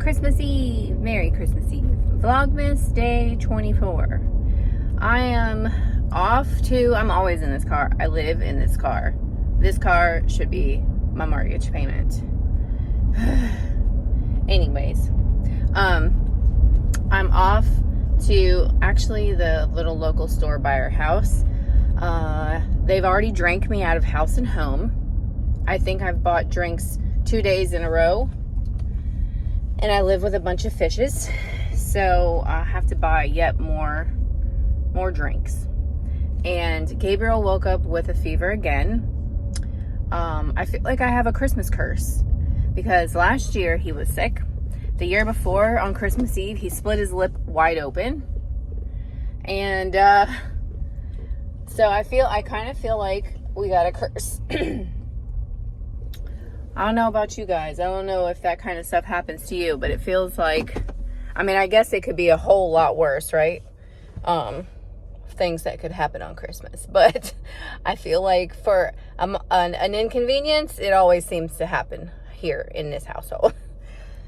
Christmas Eve. Merry Christmas Eve. Vlogmas day 24. I am off to, I'm always in this car. I live in this car. This car should be my mortgage payment. Anyways, I'm off to actually the little local store by our house. They've already drank me out of house and home. I think I've bought drinks 2 days in a row. And I live with a bunch of fishes, so I have to buy yet more drinks. And Gabriel woke up with a fever again. I feel like I have a Christmas curse because last year he was sick. The year before on Christmas Eve, he split his lip wide open. And so I kind of feel like we got a curse. I don't know about you guys. I don't know if that kind of stuff happens to you, but it feels like, I mean, I guess it could be a whole lot worse, right? Things that could happen on Christmas. But I feel like for an inconvenience, it always seems to happen here in this household.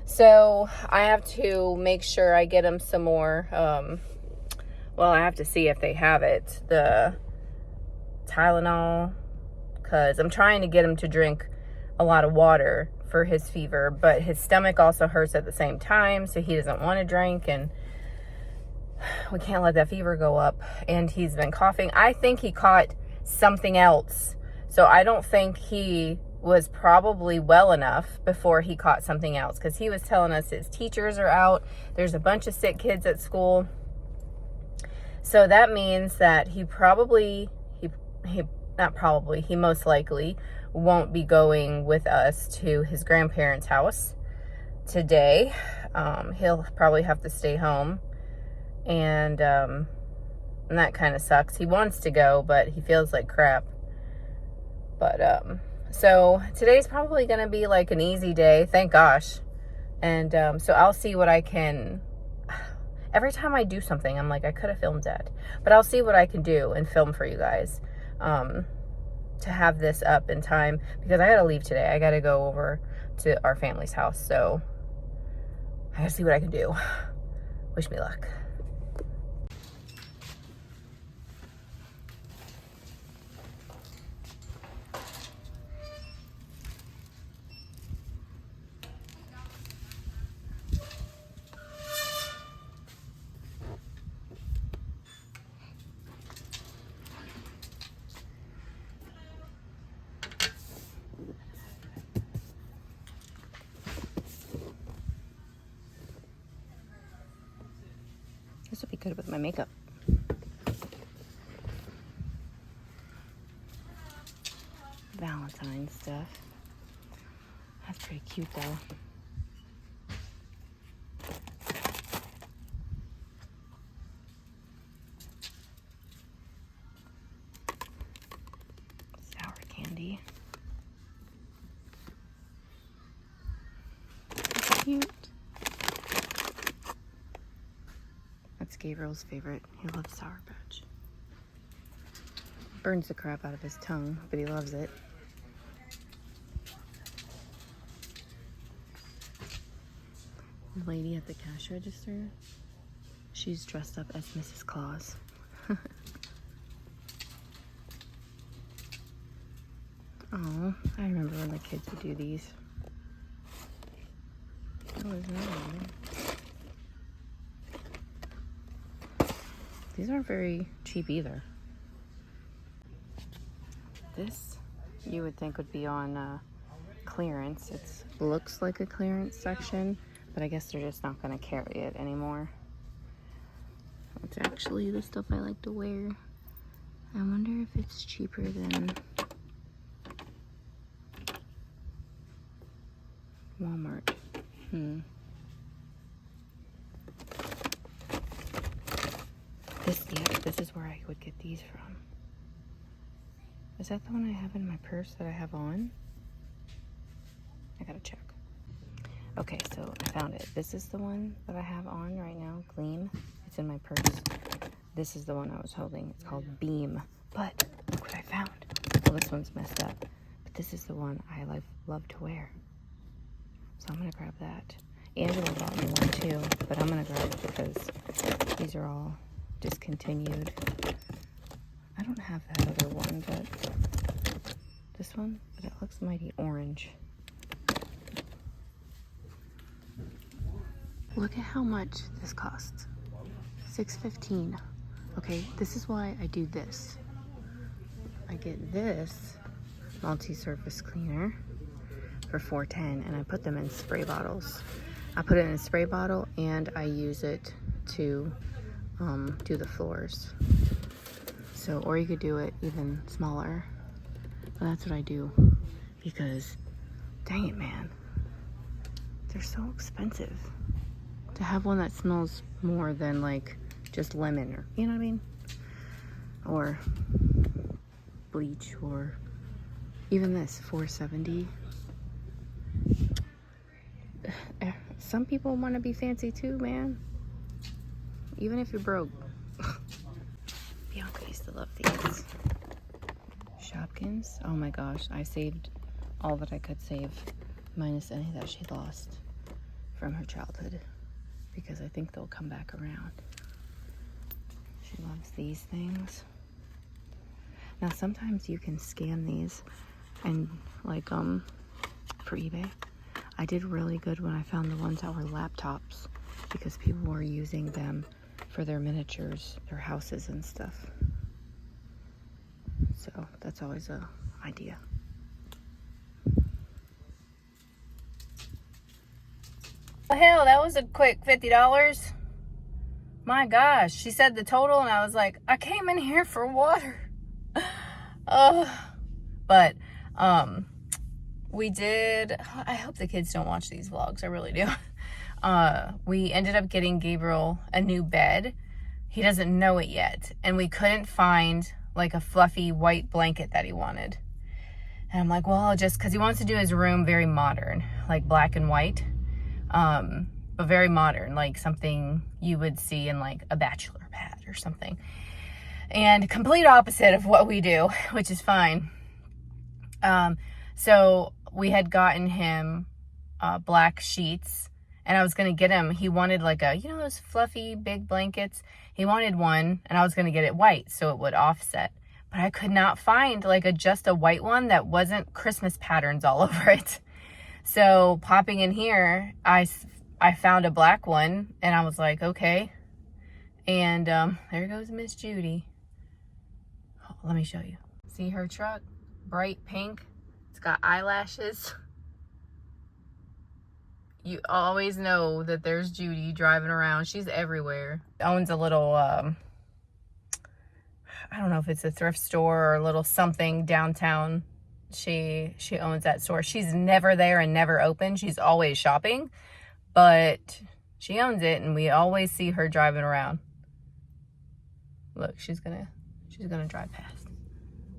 So I have to make sure I get them some more, well, I have to see if they have it, the Tylenol, because I'm trying to get him to drink a lot of water for his fever, but his stomach also hurts at the same time, so he doesn't want to drink, and we can't let that fever go up. And he's been coughing. I think he caught something else, so I don't think he was probably well enough before he caught something else, because he was telling us his teachers are out, there's a bunch of sick kids at school, so that means that he most likely won't be going with us to his grandparents' house today. He'll probably have to stay home, and that kind of sucks. He wants to go, but he feels like crap. But so today's probably gonna be like an easy day, thank gosh. And so I'll see what I can. Every time I do something, I'm like, I could have filmed that, but I'll see what I can do and film for you guys. To have this up in time, because I gotta leave today. I gotta go over to our family's house, so I gotta see what I can do. Wish me luck. This would be good with my makeup. Valentine's stuff. That's pretty cute though. Sour candy. That's cute. That's Gabriel's favorite. He loves Sour Patch. Burns the crap out of his tongue, but he loves it. The lady at the cash register, she's dressed up as Mrs. Claus. Oh, I remember when the kids would do these. Oh, isn't that? These aren't very cheap either. This, you would think would be on clearance. It looks like a clearance section, but I guess they're just not going to carry it anymore. It's actually the stuff I like to wear. I wonder if it's cheaper than Walmart. This is where I would get these from. Is that the one I have in my purse that I have on? I gotta check. Okay, so I found it. This is the one that I have on right now, Gleam. It's in my purse. This is the one I was holding. It's called Beam. But look what I found. Well, this one's messed up. But this is the one I love to wear. So I'm gonna grab that. Angela got me one too, but I'm gonna grab it because these are all discontinued. I don't have that other one, but this one, but it looks mighty orange. Look at how much this costs. $6.15. Okay, this is why I do this. I get this multi-surface cleaner for $4.10, and I put them in spray bottles. I put it in a spray bottle and I use it to do the floors. So, or you could do it even smaller. But that's what I do because, dang it, man, they're so expensive. To have one that smells more than like just lemon, or you know what I mean, or bleach, or even this $4.70. Some people want to be fancy too, man. Even if you're broke. Bianca used to love these. Shopkins. Oh my gosh, I saved all that I could save, minus any that she lost from her childhood, because I think they'll come back around. She loves these things. Now sometimes you can scan these and like for eBay. I did really good when I found the ones that were laptops, because people were using them for their miniatures, their houses and stuff. So that's always a idea. Oh, hell, that was a quick $50. My gosh, she said the total and I was like, I came in here for water. But we did, I hope the kids don't watch these vlogs, I really do. We ended up getting Gabriel a new bed. He doesn't know it yet, and we couldn't find like a fluffy white blanket that he wanted. And I'm like, well, I'll just, because he wants to do his room very modern, like black and white, but very modern, like something you would see in like a bachelor pad or something. And complete opposite of what we do, which is fine. So we had gotten him black sheets, and I was going to get him, he wanted like a, you know, those fluffy big blankets. He wanted one, and I was going to get it white so it would offset. But I could not find like just a white one that wasn't Christmas patterns all over it. So popping in here, I found a black one, and I was like, okay. And there goes Miss Judy. Oh, let me show you. See her truck? Bright pink. It's got eyelashes. You always know that there's Judy driving around. She's everywhere. Owns a little, I don't know if it's a thrift store or a little something downtown. She owns that store. She's never there and never open. She's always shopping, but she owns it, and we always see her driving around. Look, she's gonna drive past.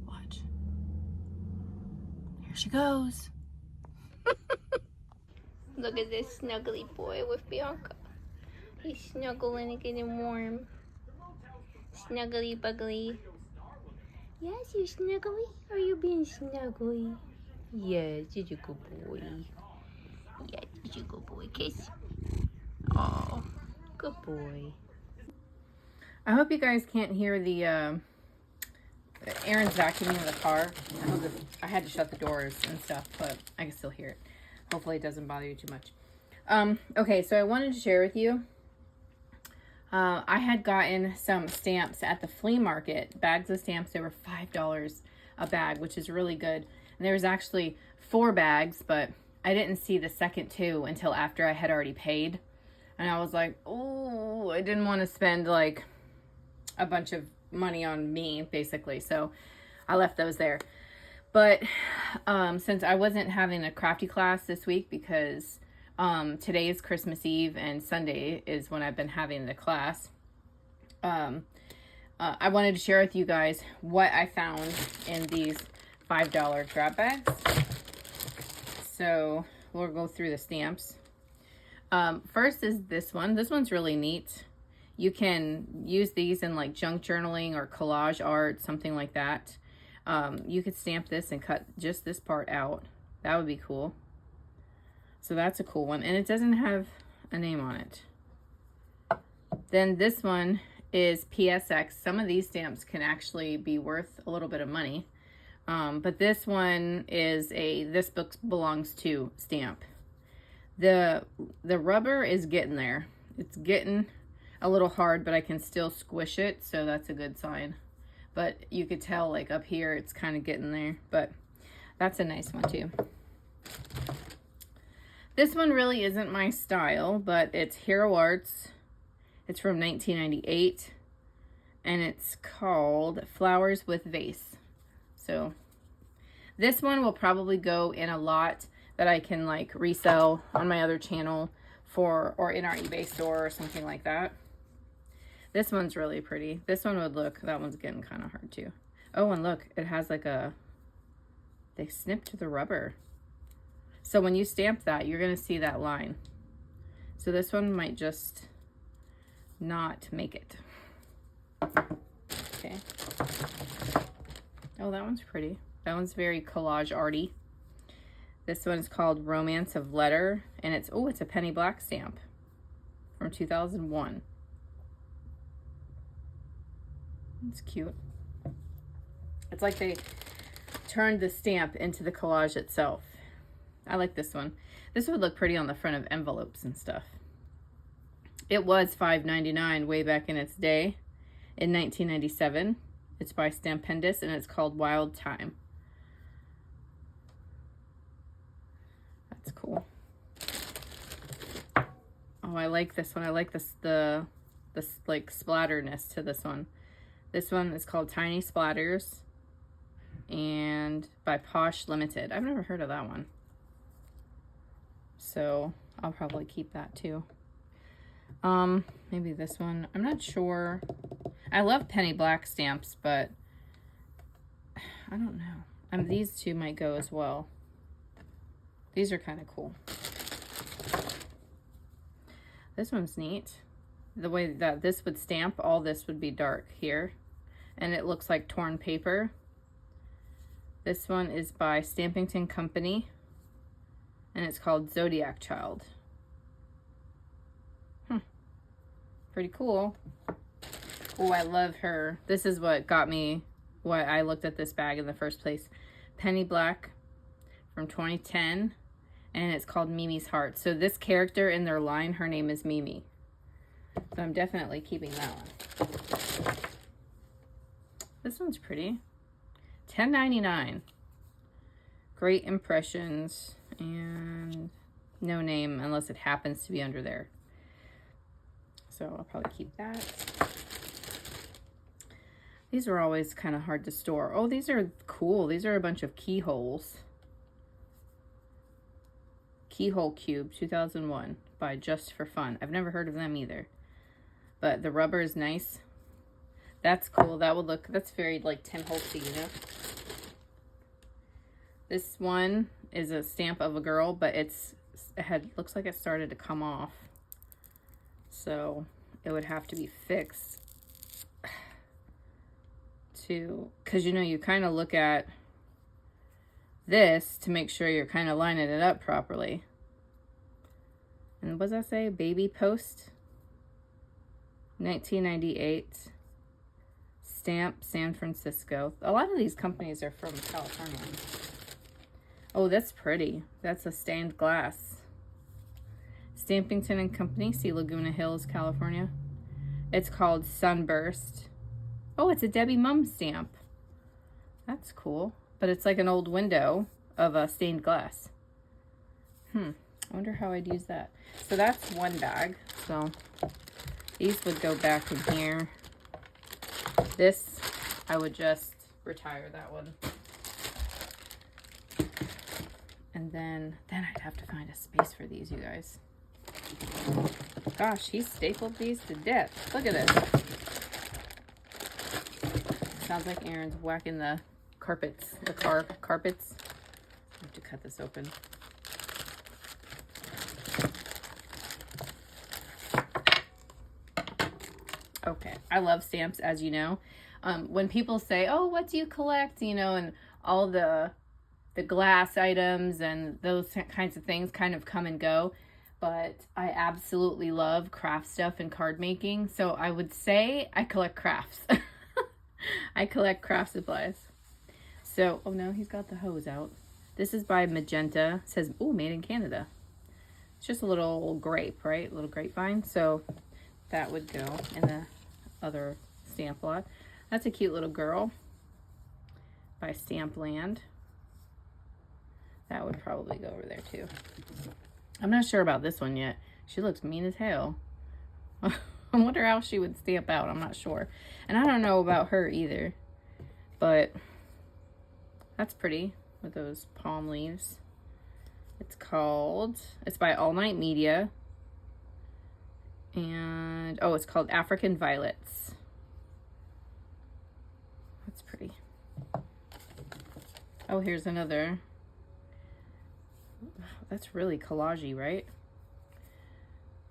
Watch. Here she goes. Look at this snuggly boy with Bianca. He's snuggling and getting warm. Snuggly buggly. Yes, you snuggly? Are you being snuggly? Yes, you're a good boy. Yes, you're a good boy. Kiss. Oh, good boy. I hope you guys can't hear the Aaron's vacuuming in the car. I had to shut the doors and stuff, but I can still hear it. Hopefully it doesn't bother you too much. Okay, so I wanted to share with you. I had gotten some stamps at the flea market. Bags of stamps. They were $5 a bag, which is really good. And there was actually 4 bags, but I didn't see the second 2 until after I had already paid. And I was like, oh, I didn't want to spend like a bunch of money on me, basically. So I left those there. But since I wasn't having a crafty class this week, because today is Christmas Eve and Sunday is when I've been having the class, I wanted to share with you guys what I found in these $5 grab bags. So we'll go through the stamps. First is this one. This one's really neat. You can use these in like junk journaling or collage art, something like that. You could stamp this and cut just this part out. That would be cool. So that's a cool one. And it doesn't have a name on it. Then this one is PSX. Some of these stamps can actually be worth a little bit of money. But this one is a "This Book Belongs To" stamp. The rubber is getting there. It's getting a little hard, but I can still squish it, so that's a good sign. But you could tell, like, up here, it's kind of getting there. But that's a nice one, too. This one really isn't my style, but it's Hero Arts. It's from 1998, and it's called Flowers with Vase. So this one will probably go in a lot that I can, like, resell on my other channel or in our eBay store or something like that. This one's really pretty. This one would look, that one's getting kind of hard too. Oh, and look, it has like they snipped the rubber. So when you stamp that, you're going to see that line. So this one might just not make it. Okay. Oh, that one's pretty. That one's very collage arty. This one is called Romance of Letter, and it's a penny black stamp from 2001. It's cute. It's like they turned the stamp into the collage itself. I like this one. This would look pretty on the front of envelopes and stuff. It was $5.99 way back in its day in 1997. It's by Stampendous, and it's called Wild Time. That's cool. Oh, I like this one. I like the like splatterness to this one. This one is called Tiny Splatters, and by Posh Limited. I've never heard of that one, so I'll probably keep that too. Maybe this one. I'm not sure. I love penny black stamps, but I don't know. These two might go as well. These are kind of cool. This one's neat. The way that this would stamp, all this would be dark here. And it looks like torn paper. This one is by Stampington Company, and it's called Zodiac Child. Pretty cool. Oh, I love her. This is what got me, why I looked at this bag in the first place. Penny Black from 2010, and it's called Mimi's Heart. So this character in their line, her name is Mimi. So I'm definitely keeping that one. This one's pretty. $10.99. Great Impressions, and no name unless it happens to be under there. So I'll probably keep that. These are always kind of hard to store. Oh, these are cool. These are a bunch of keyholes. Keyhole Cube 2001 by Just for Fun. I've never heard of them either. But the rubber is nice. That's cool. That would look, that's very like Tim Holtzy, you know? This one is a stamp of a girl, but looks like it started to come off. So it would have to be fixed because you know, you kind of look at this to make sure you're kind of lining it up properly. And what does that say? Baby Post 1998 stamp, San Francisco. A lot of these companies are from California. Oh, that's pretty. That's a stained glass. Stampington and Company, see Laguna Hills, California. It's called Sunburst. Oh, it's a Debbie Mum stamp. That's cool. But it's like an old window of a stained glass. I wonder how I'd use that. So that's one bag. So these would go back in here. This, I would just retire that one. And then I'd have to find a space for these, you guys. Gosh, he stapled these to death. Look at this. Sounds like Aaron's whacking the carpets, the car carpets. I have to cut this open. Okay, I love stamps, as you know. When people say, oh, what do you collect? You know, and all the glass items and those kinds of things kind of come and go. but I absolutely love craft stuff and card making. So I would say I collect crafts. I collect craft supplies. So, oh no, he's got the hose out. This is by Magenta. It says, oh, made in Canada. It's just a little grape, right? A little grapevine. So that would go in the other stamp lot. That's a cute little girl by Stampland. That would probably go over there too. I'm not sure about this one yet. She looks mean as hell. I wonder how she would stamp out. I'm not sure. And I don't know about her either. But that's pretty with those palm leaves. It's by All Night Media. And, oh, it's called African Violets. That's pretty. Oh, here's another. That's really collagey, right?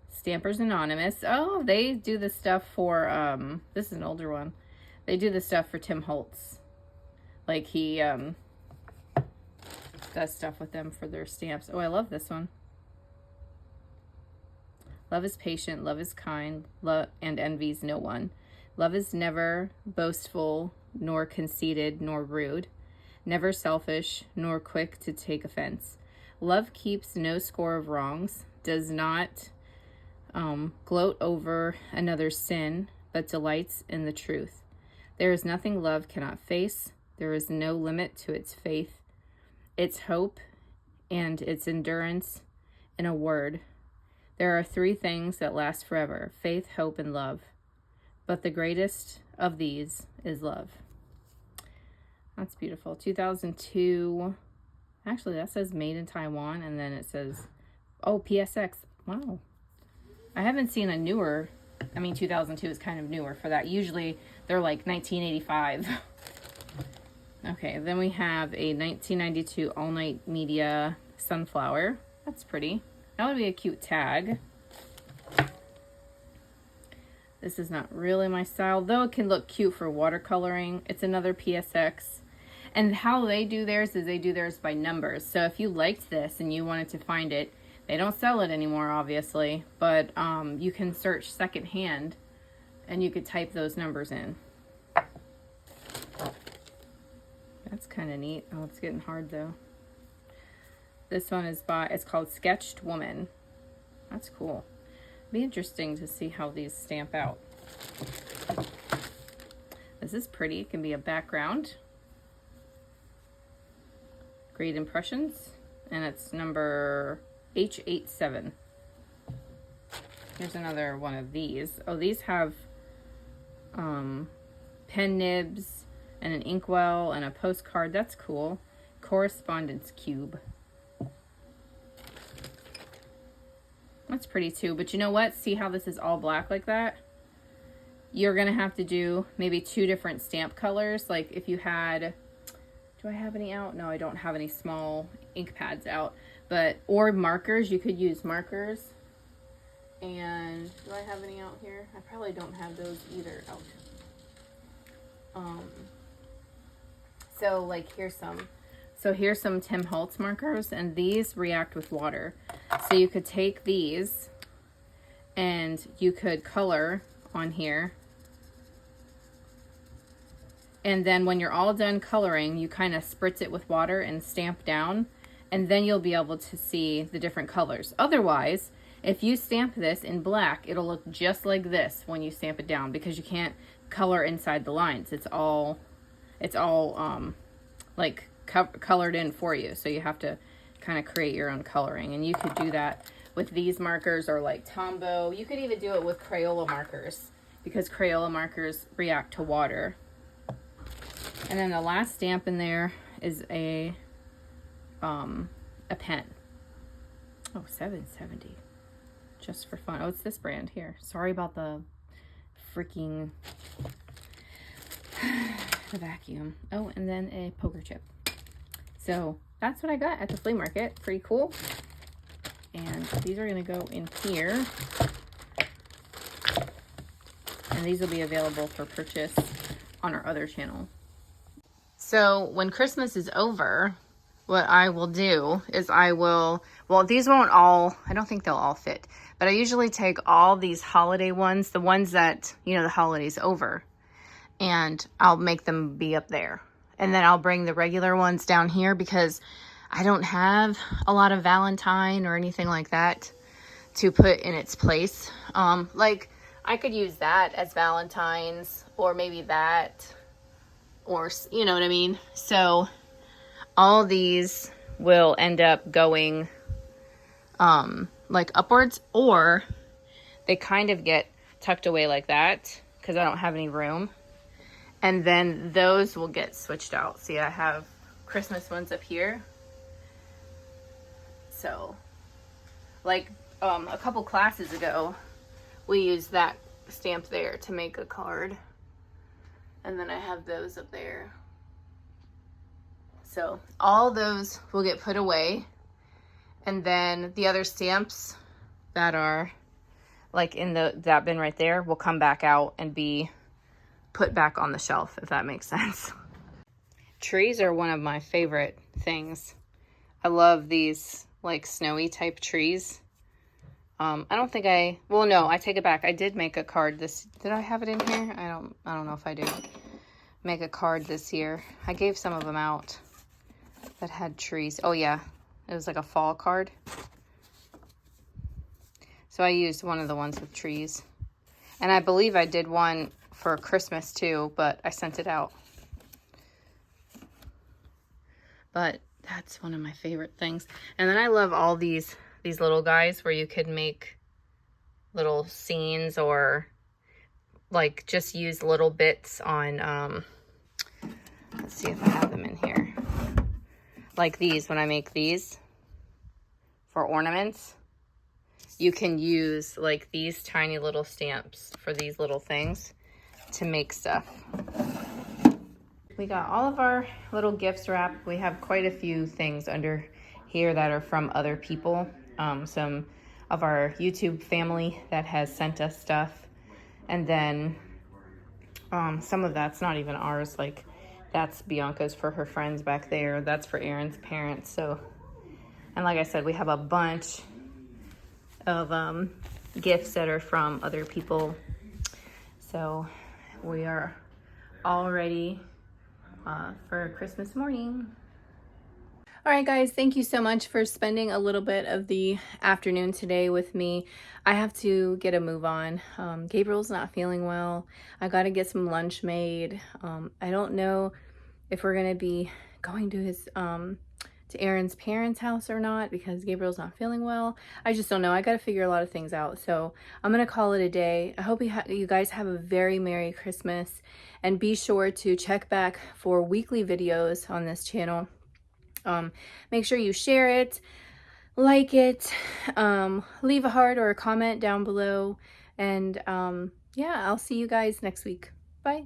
Stampers Anonymous. Oh, they do the stuff for, this is an older one. They do the stuff for Tim Holtz. Like he does stuff with them for their stamps. Oh, I love this one. Love is patient, love is kind, love and envies no one. Love is never boastful, nor conceited, nor rude. Never selfish, nor quick to take offense. Love keeps no score of wrongs, does not gloat over another's sin, but delights in the truth. There is nothing love cannot face. There is no limit to its faith, its hope, and its endurance. In a word, there are three things that last forever: faith, hope, and love. But the greatest of these is love. That's beautiful. 2002. Actually, that says made in Taiwan, and then it says, oh, PSX. Wow. I haven't seen a newer, 2002 is kind of newer for that. Usually they're like 1985. Okay, then we have a 1992 All Night Media Sunflower. That's pretty. That would be a cute tag. This is not really my style, though it can look cute for watercoloring. It's another PSX. And how they do theirs is they do theirs by numbers. So if you liked this and you wanted to find it, they don't sell it anymore, obviously, but you can search secondhand and you could type those numbers in. That's kind of neat. Oh, it's getting hard though. This one is it's called Sketched Woman. That's cool. Be interesting to see how these stamp out. This is pretty. It can be a background. Great Impressions, and it's number H87. Here's another one of these. Oh, these have pen nibs and an inkwell and a postcard. That's cool. Correspondence cube. That's pretty too, but you know what? See how this is all black like that? You're gonna have to do maybe 2 different stamp colors. Like if you had, do I have any out? No, I don't have any small ink pads out, or markers. You could use markers. And do I have any out here? I probably don't have those either out. So like here's some. So here's some Tim Holtz markers, and these react with water. So you could take these and you could color on here. And then when you're all done coloring, you kind of spritz it with water and stamp down, and then you'll be able to see the different colors. Otherwise, if you stamp this in black, it'll look just like this when you stamp it down, because you can't color inside the lines. It's all like colored in for you. So you have to kind of create your own coloring, and you could do that with these markers or like Tombow. You could even do it with Crayola markers, because Crayola markers react to water. And then the last stamp in there is a pen. Oh, $7.70. Just for fun. Oh, it's this brand here. Sorry about the freaking the vacuum. Oh, and then a poker chip. So that's what I got at the flea market. Pretty cool. And these are going to go in here. And these will be available for purchase on our other channel. So when Christmas is over, what I will do is well, these won't all, I don't think they'll all fit, but I usually take all these holiday ones, the ones that, you know, the holiday's over, and I'll make them be up there. And then I'll bring the regular ones down here because I don't have a lot of Valentine or anything like that to put in its place. Like I could use that as Valentine's, or maybe that, or, you know what I mean? So all these will end up going like upwards, or they kind of get tucked away like that because I don't have any room. And then those will get switched out. See, I have Christmas ones up here. So like a couple classes ago, we used that stamp there to make a card. And then I have those up there. So all those will get put away. And then the other stamps that are like in that bin right there will come back out and be put back on the shelf, if that makes sense. Trees are one of my favorite things. I love these like snowy type trees. I don't think well, no, I take it back. I did make a card did I have it in here? I don't know if I did make a card this year. I gave some of them out that had trees. Oh yeah, it was like a fall card. So I used one of the ones with trees. And I believe I did one for Christmas too, but I sent it out. But that's one of my favorite things. And then I love all these little guys where you could make little scenes, or like just use little bits on, let's see if I have them in here. Like these, when I make these for ornaments, you can use like these tiny little stamps for these little things to make stuff. We got all of our little gifts wrapped. We have quite a few things under here that are from other people. Some of our YouTube family that has sent us stuff. And then some of that's not even ours. Like that's Bianca's for her friends back there. That's for Aaron's parents. So, and like I said, we have a bunch of gifts that are from other people. So we are all ready for Christmas morning. All right, guys, thank you so much for spending a little bit of the afternoon today with me. I have to get a move on. Gabriel's not feeling well. I got to get some lunch made. I don't know if we're going to be going to his to Aaron's parents' house or not because Gabriel's not feeling well. I just don't know. I got to figure a lot of things out. So I'm going to call it a day. I hope you guys have a very Merry Christmas, and be sure to check back for weekly videos on this channel. Make sure you share it, like it, leave a heart or a comment down below, and yeah, I'll see you guys next week. Bye.